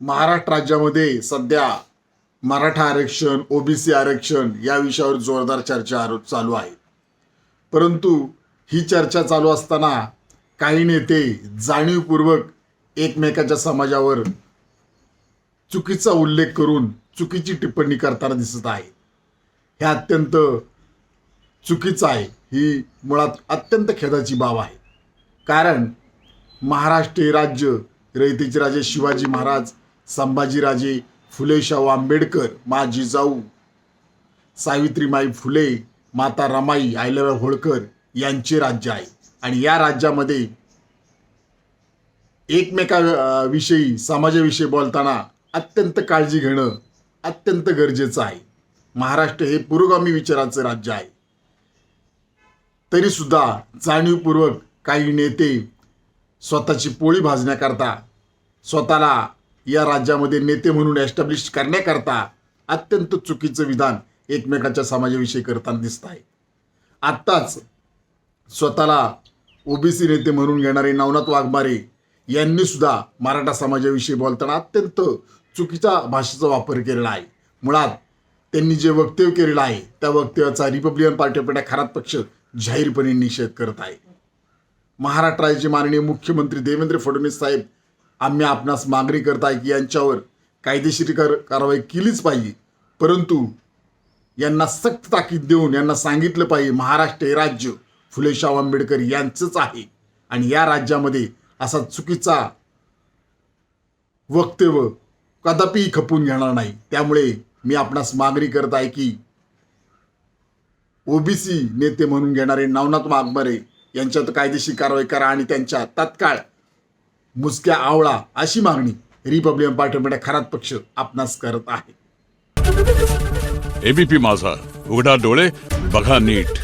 महाराष्ट्र राज्यामध्ये सध्या मराठा आरक्षण, ओबीसी आरक्षण या विषयावर जोरदार चर्चा चालू आहे. परंतु ही चर्चा चालू असताना काही नेते जाणीवपूर्वक एकमेकाच्या समाजावर चुकीचा उल्लेख करून चुकीची टिप्पणी करताना दिसत आहे. हे अत्यंत चुकीचं आहे. ही मुळात अत्यंत खेदाची बाब आहे. कारण महाराष्ट्र हे राज्य रयतेचे राजे शिवाजी महाराज, संभाजीराजे, फुले शाहू आंबेडकर, मा जिजाऊ, सावित्रीमाई फुले, माता रमाई, अहिल्याबाई होळकर यांचे राज्य आहे. आणि या राज्यामध्ये एकमेकाविषयी समाजाविषयी बोलताना अत्यंत काळजी घेणं अत्यंत गरजेचं आहे. महाराष्ट्र हे पुरोगामी विचाराचं राज्य आहे. तरी सुद्धा जाणीवपूर्वक काही नेते स्वतःची पोळी भाजण्याकरता, स्वतःला या राज्यामध्ये नेते म्हणून एस्टॅब्लिश करण्याकरता अत्यंत चुकीचं विधान एकमेकाच्या समाजाविषयी करताना दिसत आहे. आत्ताच स्वतःला ओबीसी नेते म्हणून घेणारे नवनाथ वाघमारे यांनी सुद्धा मराठा समाजाविषयी बोलताना अत्यंत चुकीच्या भाषेचा वापर केलेला आहे. मुळात त्यांनी जे वक्तव्य केलेलं आहे त्या वक्तव्याचा Republican party of India Kharat पक्ष जाहीरपणे निषेध करत आहे. महाराष्ट्र राज्याचे माननीय मुख्यमंत्री देवेंद्र फडणवीस साहेब, आम्ही आपणास मागणी करत आहे की यांच्यावर कायदेशीर कारवाई केलीच पाहिजे. परंतु यांना सक्त ताकीद देऊन यांना सांगितलं पाहिजे महाराष्ट्र हे राज्य फुले शाहू आंबेडकर यांचंच आहे आणि या राज्यामध्ये असा चुकीचा वक्तव्य कदापि खपून घेणार नाही. त्यामुळे मी आपणास मागणी करत आहे की ओबीसी नेते म्हणून घेणारे नवनाथ वाघमारे यांच्यात कायदेशीर कारवाई करा आणि त्यांच्या तात्काळ मुसक्या आवळा अशी मागणी Republican party of India Kharat पक्ष आपणास करत आहे. एबीपी माझा, उघडा डोळे बघा नीट.